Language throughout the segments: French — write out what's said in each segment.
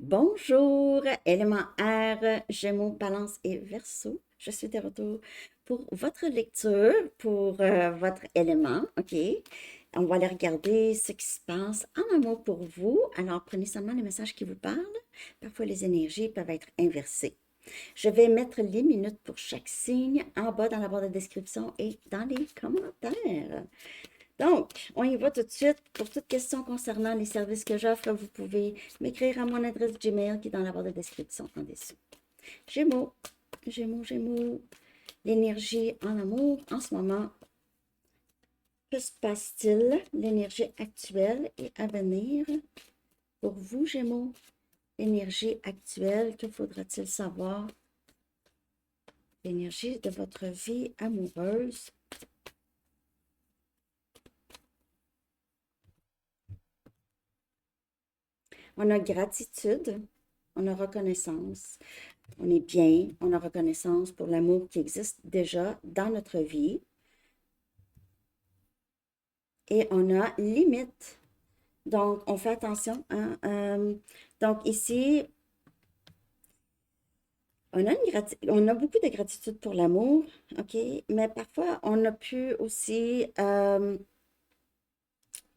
Bonjour, élément air, Gémeaux, Balance et Verseau. Je suis de retour pour votre lecture, pour votre élément, OK? On va aller regarder ce qui se passe en amour pour vous. Alors, prenez seulement les messages qui vous parlent. Parfois, les énergies peuvent être inversées. Je vais mettre les minutes pour chaque signe en bas dans la barre de description et dans les commentaires. Donc, on y va tout de suite. Pour toute question concernant les services que j'offre, vous pouvez m'écrire à mon adresse Gmail qui est dans la barre de description en dessous. Gémeaux, Gémeaux, Gémeaux. L'énergie en amour en ce moment. Que se passe-t-il? L'énergie actuelle et à venir. Pour vous, Gémeaux, l'énergie actuelle, que faudra-t-il savoir? L'énergie de votre vie amoureuse. On a gratitude, on a reconnaissance, on est bien, on a reconnaissance pour l'amour qui existe déjà dans notre vie. Et on a limite. Donc, on fait attention. Hein, donc, ici, on a beaucoup de gratitude pour l'amour, OK? Mais parfois, on a pu aussi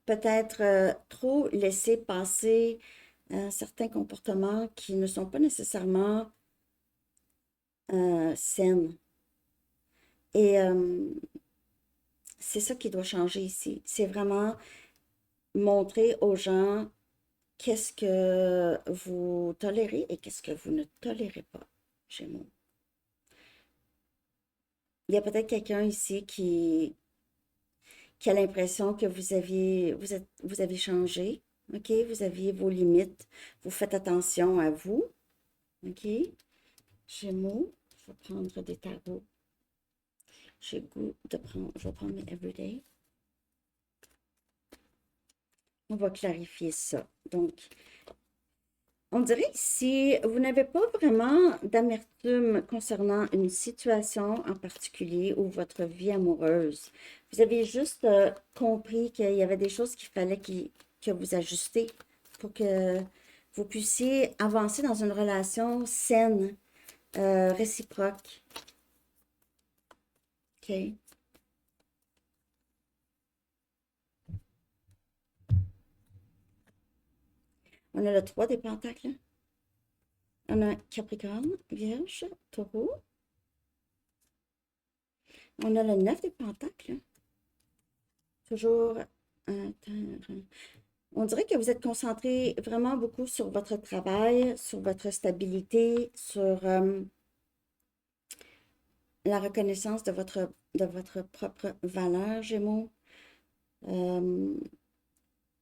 peut-être trop laisser passer certains comportements qui ne sont pas nécessairement sains. Et c'est ça qui doit changer ici. C'est vraiment montrer aux gens qu'est-ce que vous tolérez et qu'est-ce que vous ne tolérez pas, Gémeaux. Il y a peut-être quelqu'un ici qui a l'impression que vous avez changé, OK? Vous aviez vos limites. Vous faites attention à vous, OK? Gémeaux, je vais prendre des tarots. J'ai le goût de prendre, je vais prendre mes Everyday. On va clarifier ça. Donc, on dirait ici, vous n'avez pas vraiment d'amertume concernant une situation en particulier ou votre vie amoureuse. Vous avez juste compris qu'il y avait des choses qu'il fallait que vous ajustiez pour que vous puissiez avancer dans une relation saine, réciproque. OK? On a le 3 des pentacles. On a Capricorne, Vierge, Taureau. On a le 9 des pentacles. Toujours on dirait que vous êtes concentré vraiment beaucoup sur votre travail, sur votre stabilité, sur la reconnaissance de votre propre valeur, Gémeaux. Euh,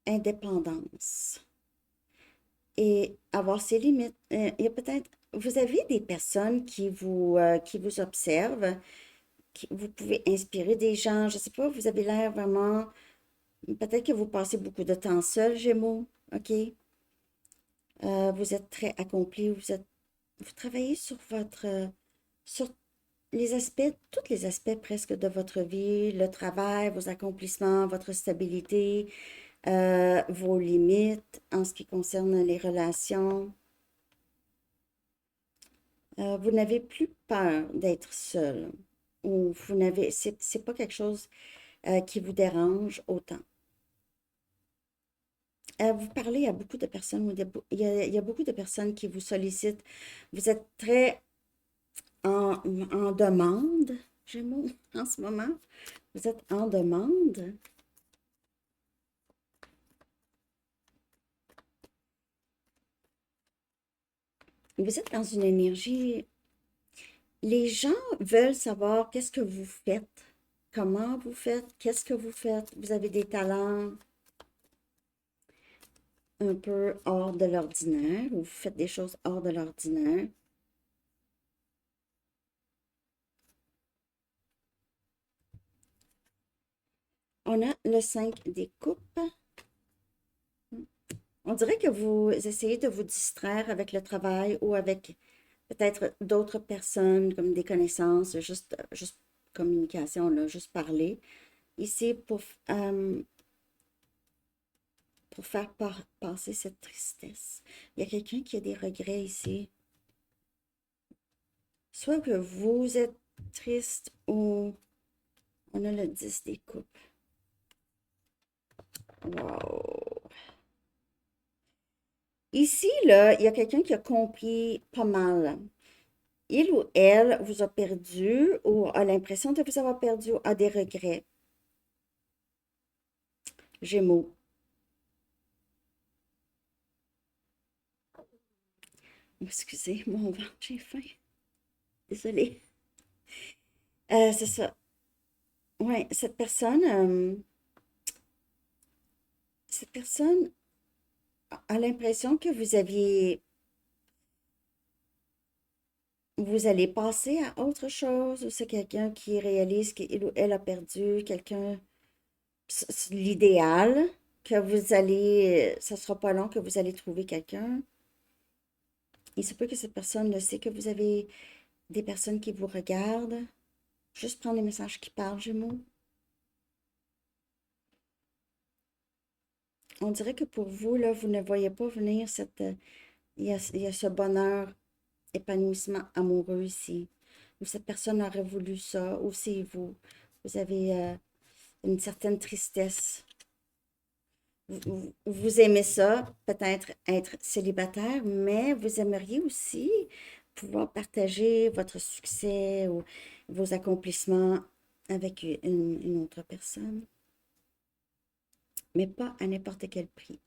Indépendance. Et avoir ses limites. Il y a peut-être, vous avez des personnes qui vous observent, vous pouvez inspirer des gens. Je ne sais pas, vous avez l'air vraiment, peut-être que vous passez beaucoup de temps seul, Gémeaux, OK? Vous êtes très accompli, vous travaillez sur sur les aspects, tous les aspects presque de votre vie, le travail, vos accomplissements, votre stabilité, vos limites en ce qui concerne les relations. Vous n'avez plus peur d'être seul ou vous n'avez, c'est pas quelque chose qui vous dérange autant. Vous parlez à beaucoup de personnes, il y a beaucoup de personnes qui vous sollicitent. Vous êtes très en demande, Gémeaux, en ce moment. Vous êtes en demande. Vous êtes dans une énergie. Les gens veulent savoir qu'est-ce que vous faites, comment vous faites, qu'est-ce que vous faites. Vous avez des talents un peu hors de l'ordinaire ou vous faites des choses hors de l'ordinaire. On a le 5 des coupes. On dirait que vous essayez de vous distraire avec le travail ou avec peut-être d'autres personnes comme des connaissances, juste communication, là, juste parler. Ici, pour faire passer cette tristesse. Il y a quelqu'un qui a des regrets ici. Soit que vous êtes triste ou on a le 10 des coupes. Wow. Ici, là, il y a quelqu'un qui a compris pas mal. Il ou elle vous a perdu ou a l'impression de vous avoir perdu ou a des regrets. Gémeaux. Excusez, mon ventre, j'ai faim. Désolée. C'est ça. Ouais, cette personne a l'impression que vous allez passer à autre chose, ou c'est quelqu'un qui réalise qu'il ou elle a perdu quelqu'un, l'idéal, que ça sera pas long que vous allez trouver quelqu'un. Il se peut que cette personne le sait que vous avez des personnes qui vous regardent. Juste prendre les messages qui parlent, Gémeaux. On dirait que pour vous, là, vous ne voyez pas venir il y a ce bonheur, épanouissement amoureux ici. Ou cette personne aurait voulu ça, ou c'est vous. Vous avez une certaine tristesse. Vous aimez ça, peut-être être célibataire, mais vous aimeriez aussi pouvoir partager votre succès ou vos accomplissements avec une autre personne, mais pas à n'importe quel prix.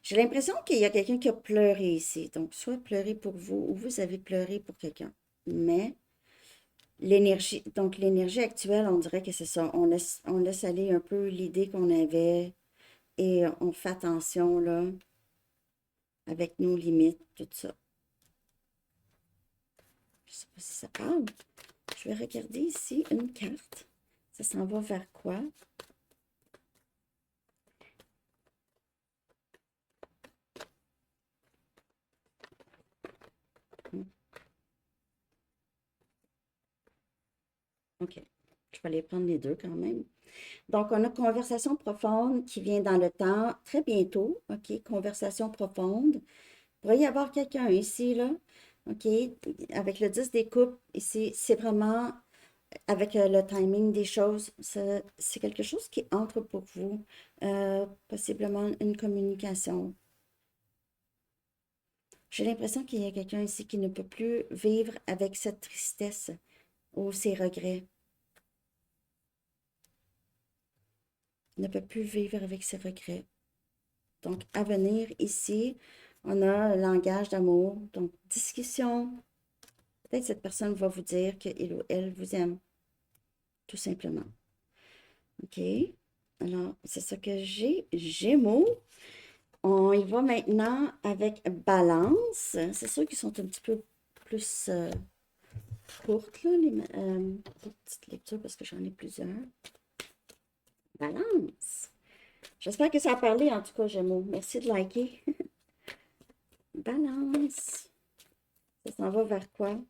J'ai l'impression qu'il y a quelqu'un qui a pleuré ici. Donc, soit pleuré pour vous ou vous avez pleuré pour quelqu'un. Mais l'énergie actuelle, on dirait que c'est ça. On laisse aller un peu l'idée qu'on avait et on fait attention, là, avec nos limites, tout ça. Je sais pas si ça parle. Je vais regarder ici une carte. Ça s'en va vers quoi? Hmm, OK. Je vais aller prendre les deux quand même. Donc, on a conversation profonde qui vient dans le temps très bientôt. OK, conversation profonde. Il pourrait y avoir quelqu'un ici, là. OK, avec le 10 des coupes, ici, c'est vraiment avec le timing des choses. C'est quelque chose qui entre pour vous. Possiblement une communication. J'ai l'impression qu'il y a quelqu'un ici qui ne peut plus vivre avec cette tristesse ou ces regrets. Ne peut plus vivre avec ses regrets. Donc, à venir ici, on a le langage d'amour. Donc, discussion. Peut-être cette personne va vous dire qu'il ou elle vous aime, tout simplement. OK? Alors, c'est ça que j'ai. Gémeaux. On y va maintenant avec balance. C'est sûr qu'ils sont un petit peu plus courtes, là, les petites lectures, parce que j'en ai plusieurs. Balance. J'espère que ça a parlé, en tout cas, Gémeaux. Merci de liker. Balance. Ça s'en va vers quoi?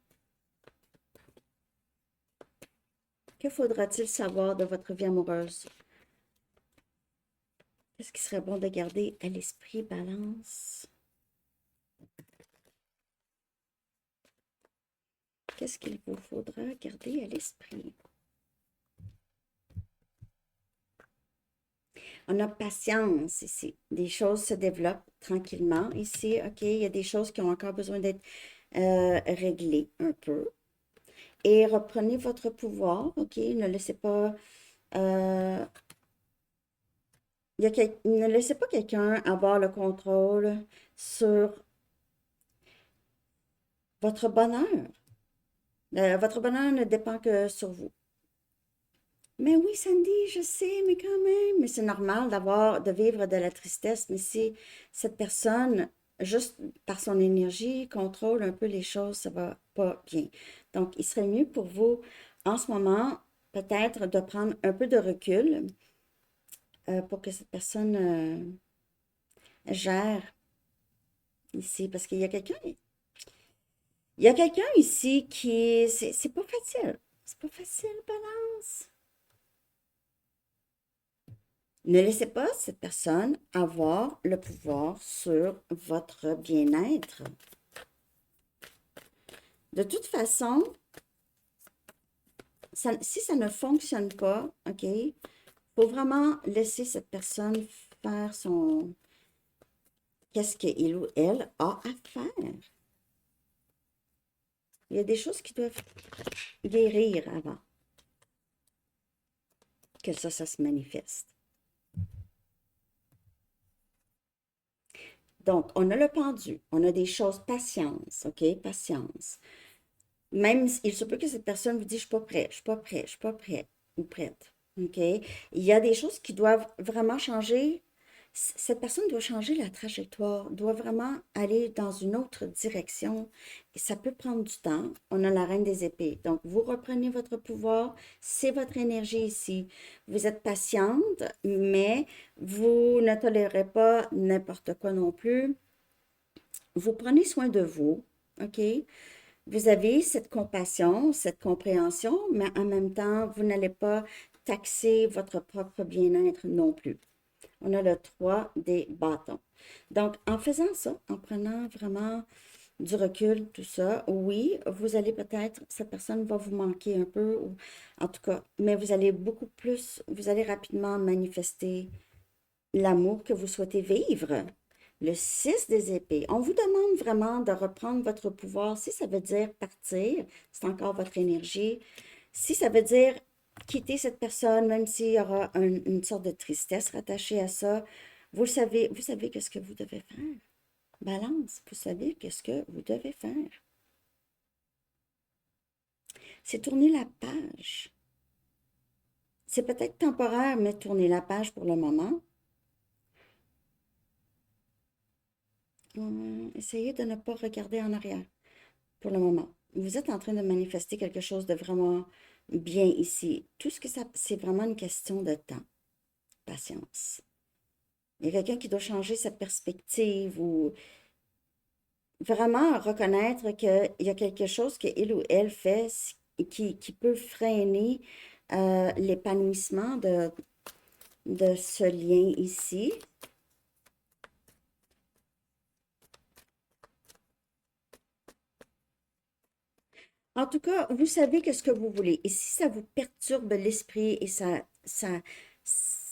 Que faudra-t-il savoir de votre vie amoureuse? Qu'est-ce qui serait bon de garder à l'esprit, balance? Qu'est-ce qu'il vous faudra garder à l'esprit? On a patience ici. Des choses se développent tranquillement ici. OK, il y a des choses qui ont encore besoin d'être réglées un peu. Et reprenez votre pouvoir. OK, ne laissez pas... ne laissez pas quelqu'un avoir le contrôle sur votre bonheur. Votre bonheur ne dépend que sur vous. Mais oui, Sandy, je sais, mais quand même, mais c'est normal de vivre de la tristesse, mais si cette personne, juste par son énergie, contrôle un peu les choses, ça va pas bien. Donc, il serait mieux pour vous, en ce moment, peut-être de prendre un peu de recul pour que cette personne gère ici, parce qu'il y a quelqu'un ici c'est pas facile. C'est pas facile, balance. Ne laissez pas cette personne avoir le pouvoir sur votre bien-être. De toute façon, si ça ne fonctionne pas, OK, il faut vraiment laisser cette personne faire qu'est-ce qu'il ou elle a à faire. Il y a des choses qui doivent guérir avant que ça se manifeste. Donc, on a le pendu, on a des choses, patience, OK? Patience. Même, il se peut que cette personne vous dise, je suis pas prêt, je suis pas prêt, je suis pas prêt ou prête, OK? Il y a des choses qui doivent vraiment changer. Cette personne doit changer la trajectoire, doit vraiment aller dans une autre direction. Et ça peut prendre du temps. On a la reine des épées. Donc, vous reprenez votre pouvoir. C'est votre énergie ici. Vous êtes patiente, mais vous ne tolérez pas n'importe quoi non plus. Vous prenez soin de vous, OK? Vous avez cette compassion, cette compréhension, mais en même temps, vous n'allez pas taxer votre propre bien-être non plus. On a le 3 des bâtons. Donc, en faisant ça, en prenant vraiment du recul, tout ça, oui, vous allez peut-être, cette personne va vous manquer un peu, ou, en tout cas, mais vous allez beaucoup plus, vous allez rapidement manifester l'amour que vous souhaitez vivre. Le 6 des épées. On vous demande vraiment de reprendre votre pouvoir. Si ça veut dire partir, c'est encore votre énergie. Si ça veut dire quitter cette personne, même s'il y aura une sorte de tristesse rattachée à ça, vous savez qu'est-ce que vous devez faire. Balance, vous savez qu'est-ce que vous devez faire. C'est tourner la page. C'est peut-être temporaire, mais tourner la page pour le moment. Essayez de ne pas regarder en arrière pour le moment. Vous êtes en train de manifester quelque chose de vraiment bien ici. Tout ce que ça, c'est vraiment une question de temps, patience. Il y a quelqu'un qui doit changer sa perspective ou vraiment reconnaître qu'il y a quelque chose qu'il ou elle fait qui peut freiner l'épanouissement de ce lien ici. En tout cas, vous savez que ce que vous voulez. Et si ça vous perturbe l'esprit et ça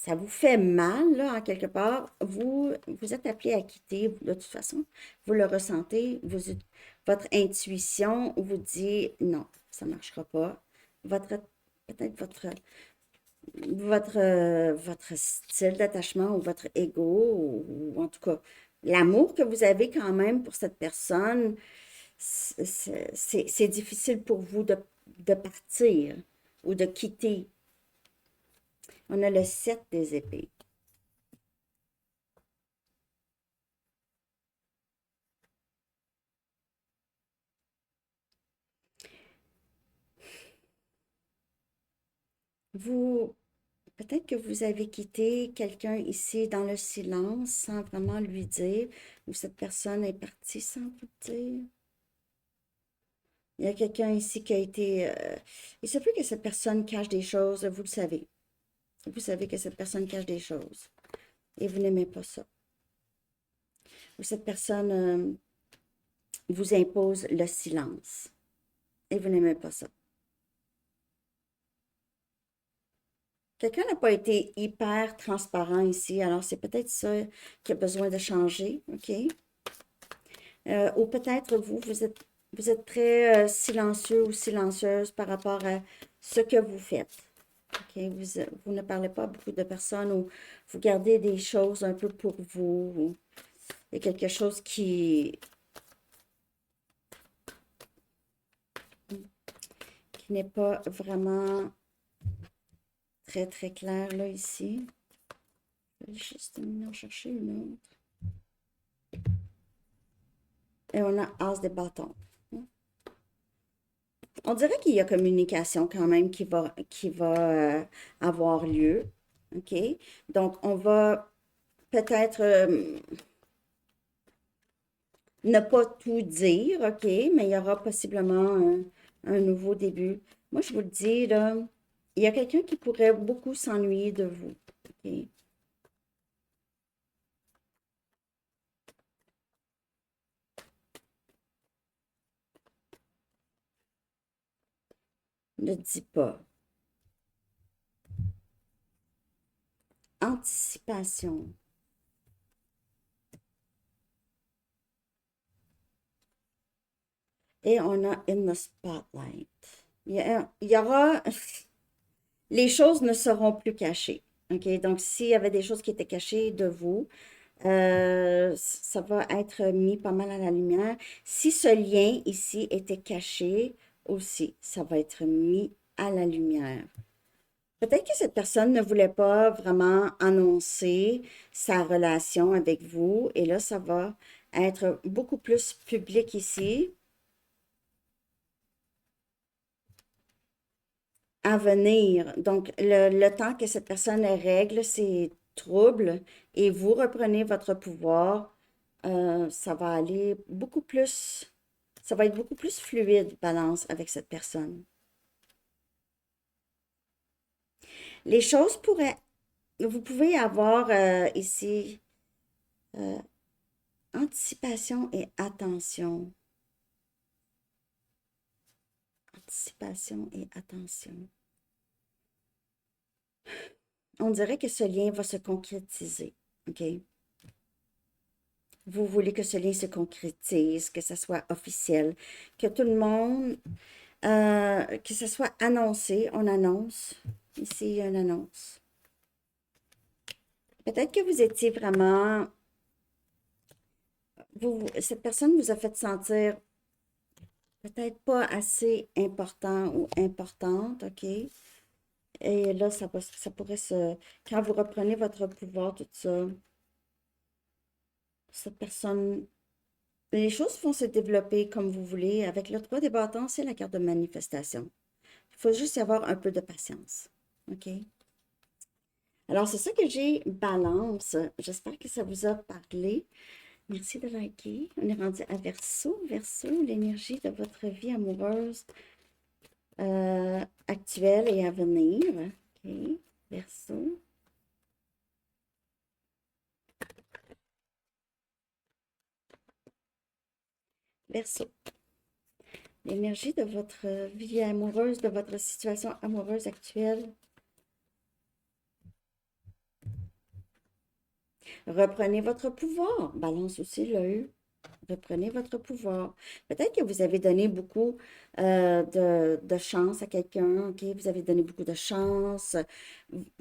vous fait mal, là, en quelque part, vous êtes appelé à quitter. De toute façon, vous le ressentez. Votre intuition vous dit non, ça ne marchera pas. Peut-être votre style d'attachement ou votre ego, ou en tout cas, l'amour que vous avez quand même pour cette personne c'est difficile pour vous de partir ou de quitter. On a le 7 des épées. Vous, peut-être que vous avez quitté quelqu'un ici dans le silence sans vraiment lui dire, ou cette personne est partie sans vous dire. Il y a quelqu'un ici qui a été... il se peut que cette personne cache des choses, vous le savez. Vous savez que cette personne cache des choses et vous n'aimez pas ça. Ou cette personne vous impose le silence et vous n'aimez pas ça. Quelqu'un n'a pas été hyper transparent ici, alors c'est peut-être ça qui a besoin de changer, OK? Ou peut-être vous êtes très silencieux ou silencieuse par rapport à ce que vous faites. OK? Vous ne parlez pas à beaucoup de personnes ou vous gardez des choses un peu pour vous. Il y a quelque chose qui n'est pas vraiment très, très clair là ici. Je vais juste en chercher une autre. Et on a As des bâtons. On dirait qu'il y a communication quand même qui va avoir lieu. OK? Donc, on va peut-être ne pas tout dire, OK? Mais il y aura possiblement un nouveau début. Moi, je vous le dis, là, il y a quelqu'un qui pourrait beaucoup s'ennuyer de vous. OK? ne dit pas. Anticipation. Et on a in the spotlight. Il y aura, les choses ne seront plus cachées. OK? Donc, s'il y avait des choses qui étaient cachées de vous, ça va être mis pas mal à la lumière. Si ce lien ici était caché aussi, ça va être mis à la lumière. Peut-être que cette personne ne voulait pas vraiment annoncer sa relation avec vous et là, ça va être beaucoup plus public ici. À venir. Donc, le temps que cette personne règle ses troubles et vous reprenez votre pouvoir, ça va aller beaucoup plus, ça va être beaucoup plus fluide, balance, avec cette personne. Les choses pourraient, vous pouvez avoir ici euh, anticipation et attention. Anticipation et attention. On dirait que ce lien va se concrétiser. OK? Vous voulez que ce lien se concrétise, que ça soit officiel, que tout le monde, que ce soit annoncé, on annonce. Ici, il y a une annonce. Peut-être que vous étiez vraiment, cette personne vous a fait sentir peut-être pas assez important ou importante, OK? Et là, ça pourrait se, quand vous reprenez votre pouvoir, tout ça, cette personne, les choses vont se développer comme vous voulez. Avec le 3 des bâtons, c'est la carte de manifestation. Il faut juste y avoir un peu de patience. OK? Alors, c'est ça que j'ai, Balance. J'espère que ça vous a parlé. Merci de liker. On est rendu à Verseau. Verseau, l'énergie de votre vie amoureuse actuelle et à venir. OK? Verseau. Verseau. L'énergie de votre vie amoureuse, de votre situation amoureuse actuelle. Reprenez votre pouvoir. Balance aussi l'œil. Reprenez votre pouvoir. Peut-être que vous avez donné beaucoup de chance à quelqu'un, OK? Vous avez donné beaucoup de chance.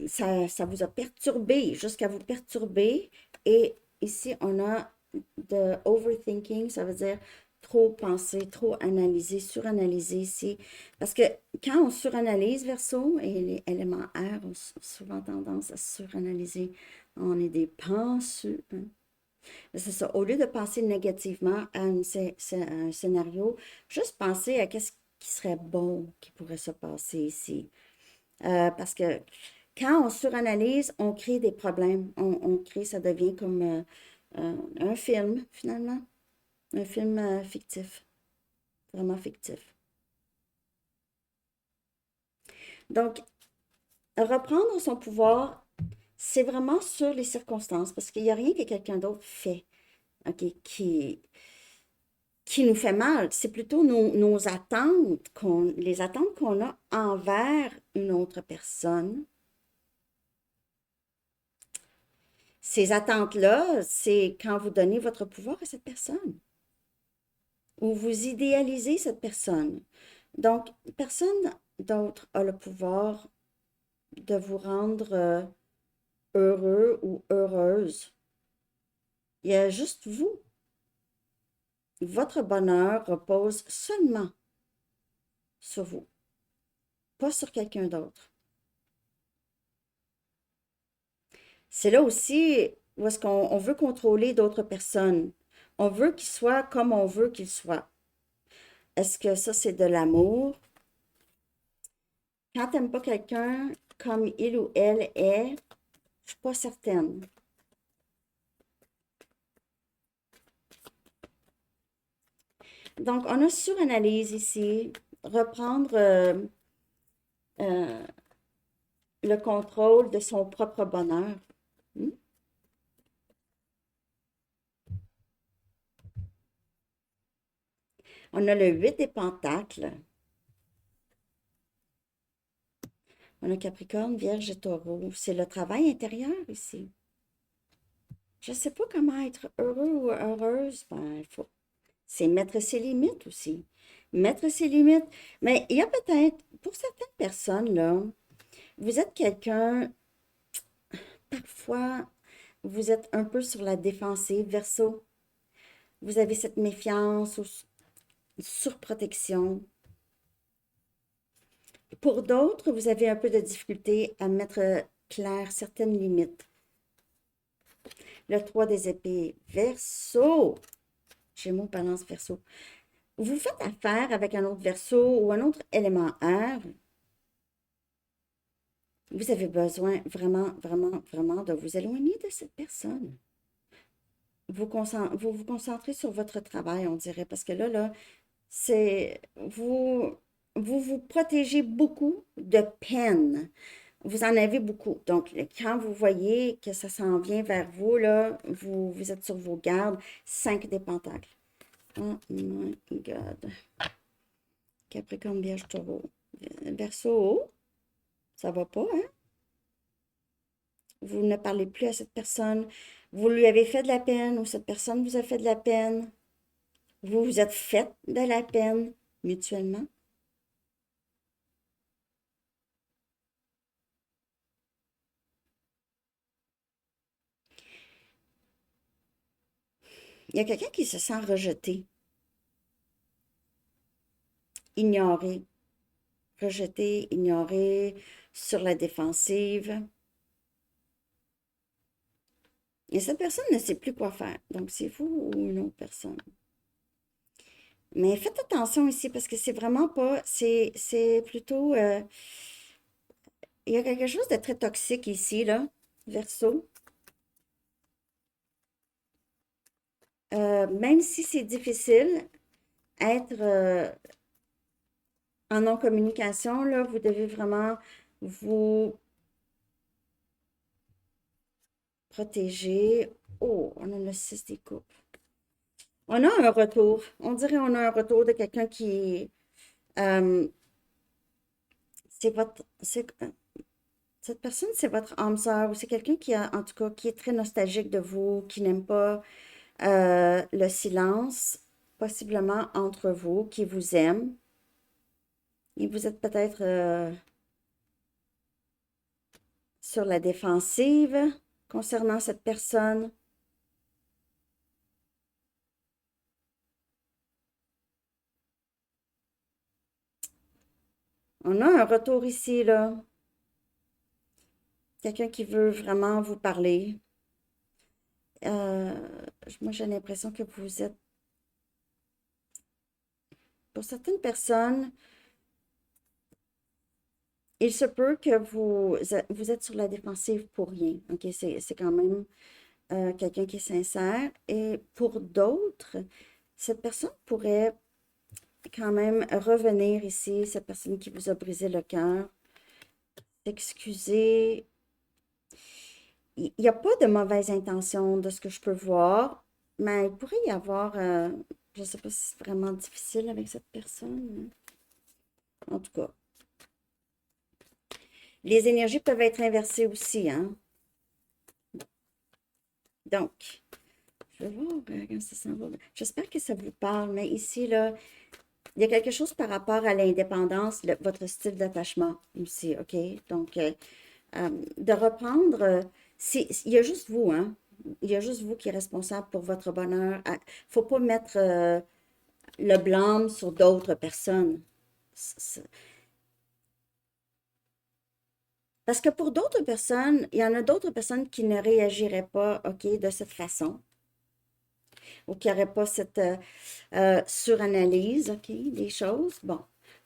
Ça vous a perturbé, jusqu'à vous perturber. Et ici, on a de overthinking, ça veut dire trop penser, trop analyser, suranalyser ici. Parce que quand on suranalyse, Verseau, et les éléments air ont souvent tendance à suranalyser, on est des penseux, hein. C'est ça. Au lieu de penser négativement à un scénario, juste penser à qu'est-ce qui serait bon qui pourrait se passer ici. Parce que quand on suranalyse, on crée des problèmes. On crée, ça devient comme un film, finalement. Un film fictif. Vraiment fictif. Donc, reprendre son pouvoir, c'est vraiment sur les circonstances, parce qu'il n'y a rien que quelqu'un d'autre fait, OK, qui nous fait mal. C'est plutôt nos attentes, les attentes qu'on a envers une autre personne. Ces attentes-là, c'est quand vous donnez votre pouvoir à cette personne ou vous idéalisez cette personne. Donc, personne d'autre a le pouvoir de vous rendre heureux ou heureuse. Il y a juste vous. Votre bonheur repose seulement sur vous, pas sur quelqu'un d'autre. C'est là aussi où est-ce qu'on veut contrôler d'autres personnes. On veut qu'ils soient comme on veut qu'ils soient. Est-ce que ça, c'est de l'amour? Quand tu n'aimes pas quelqu'un comme il ou elle est, je suis pas certaine. Donc, on a suranalyse ici, reprendre euh, le contrôle de son propre bonheur. Hmm? On a le 8 des pentacles. On a Capricorne, Vierge et Taureau. C'est le travail intérieur ici. Je ne sais pas comment être heureux ou heureuse. Ben, il faut. C'est mettre ses limites aussi. Mettre ses limites. Mais il y a peut-être, pour certaines personnes, là, vous êtes quelqu'un, parfois, vous êtes un peu sur la défensive, Verseau. Vous avez cette méfiance ou surprotection. Pour d'autres, vous avez un peu de difficulté à mettre clair certaines limites. Le 3 des épées, Verseau. Gémeaux, Balance, Verseau. Vous faites affaire avec un autre Verseau ou un autre élément air. Vous avez besoin vraiment, vraiment, vraiment de vous éloigner de cette personne. Vous vous concentrez sur votre travail, on dirait, parce que là, c'est vous vous protégez beaucoup de peine. Vous en avez beaucoup. Donc, quand vous voyez que ça s'en vient vers vous, là, vous êtes sur vos gardes. 5 des pentacles. Oh my God. Capricorne, Vierge, Taureau. Verseau, ça va pas, hein? Vous ne parlez plus à cette personne. Vous lui avez fait de la peine ou cette personne vous a fait de la peine. Vous vous êtes fait de la peine mutuellement. Il y a quelqu'un qui se sent rejeté, ignoré, rejeté, ignoré, sur la défensive. Et cette personne ne sait plus quoi faire. Donc, c'est vous ou une autre personne. Mais faites attention ici parce que c'est vraiment pas, c'est plutôt, il y a quelque chose de très toxique ici, là, Verseau. Même si c'est difficile, être en non-communication, là, vous devez vraiment vous protéger. Oh, on a le 6 des coupes. On a un retour. On dirait on a un retour de quelqu'un qui... euh, c'est votre... cette personne, c'est votre âme sœur ou c'est quelqu'un qui a, en tout cas, qui est très nostalgique de vous, qui n'aime pas le silence, possiblement entre vous, qui vous aime. Et vous êtes peut-être sur la défensive concernant cette personne. On a un retour ici, là. Quelqu'un qui veut vraiment vous parler. Euh, Moi, j'ai l'impression que vous êtes, pour certaines personnes, il se peut que vous êtes sur la défensive pour rien. OK, c'est quand même quelqu'un qui est sincère. Et pour d'autres, cette personne pourrait quand même revenir ici, cette personne qui vous a brisé le cœur, s'excuser. Il n'y a pas de mauvaise intention de ce que je peux voir, mais il pourrait y avoir, je ne sais pas si c'est vraiment difficile avec cette personne. En tout cas, les énergies peuvent être inversées aussi, hein. Donc, je vais voir comment ça s'en va. J'espère que ça vous parle, mais ici, là, il y a quelque chose par rapport à l'indépendance, votre style d'attachement aussi, OK? Donc, de reprendre, il y a juste vous, hein? Il y a juste vous qui est responsable pour votre bonheur. Il ne faut pas mettre le blâme sur d'autres personnes. Parce que pour d'autres personnes, il y en a d'autres personnes qui ne réagiraient pas, OK, de cette façon, ou qui n'auraient pas cette suranalyse, OK, des choses. Bon,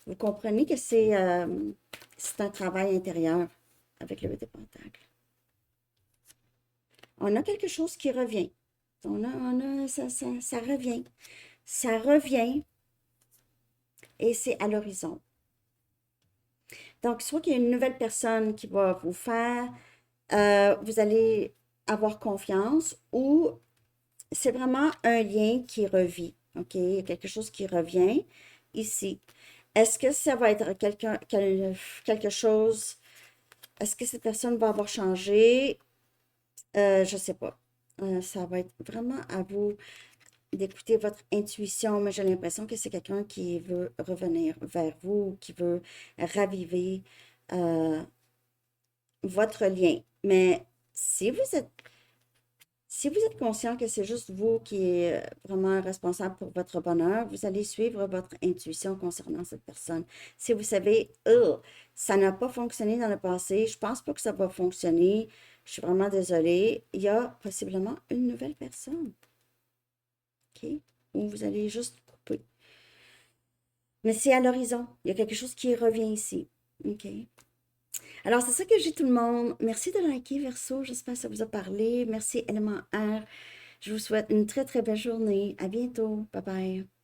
vous comprenez que c'est un travail intérieur avec le 8 de Pentacle. On a quelque chose qui revient. Ça revient. Ça revient et c'est à l'horizon. Donc, soit qu'il y a une nouvelle personne qui va vous faire, vous allez avoir confiance ou c'est vraiment un lien qui revit. OK? Il y a quelque chose qui revient ici. Est-ce que ça va être quelque chose Est-ce que cette personne va avoir changé? Je sais pas. Ça va être vraiment à vous d'écouter votre intuition, mais j'ai l'impression que c'est quelqu'un qui veut revenir vers vous, qui veut raviver euh, votre lien. Mais si vous êtes si vous êtes conscient que c'est juste vous qui êtes vraiment responsable pour votre bonheur, vous allez suivre votre intuition concernant cette personne. Si vous savez, ça n'a pas fonctionné dans le passé, je pense pas que ça va fonctionner, je suis vraiment désolée, il y a possiblement une nouvelle personne, OK? Ou vous allez juste couper. Mais c'est à l'horizon, il y a quelque chose qui revient ici, OK? Alors, c'est ça que j'ai tout le monde. Merci de liker, Verseau. J'espère que ça vous a parlé. Merci, élément R. Je vous souhaite une très, très belle journée. À bientôt. Bye bye.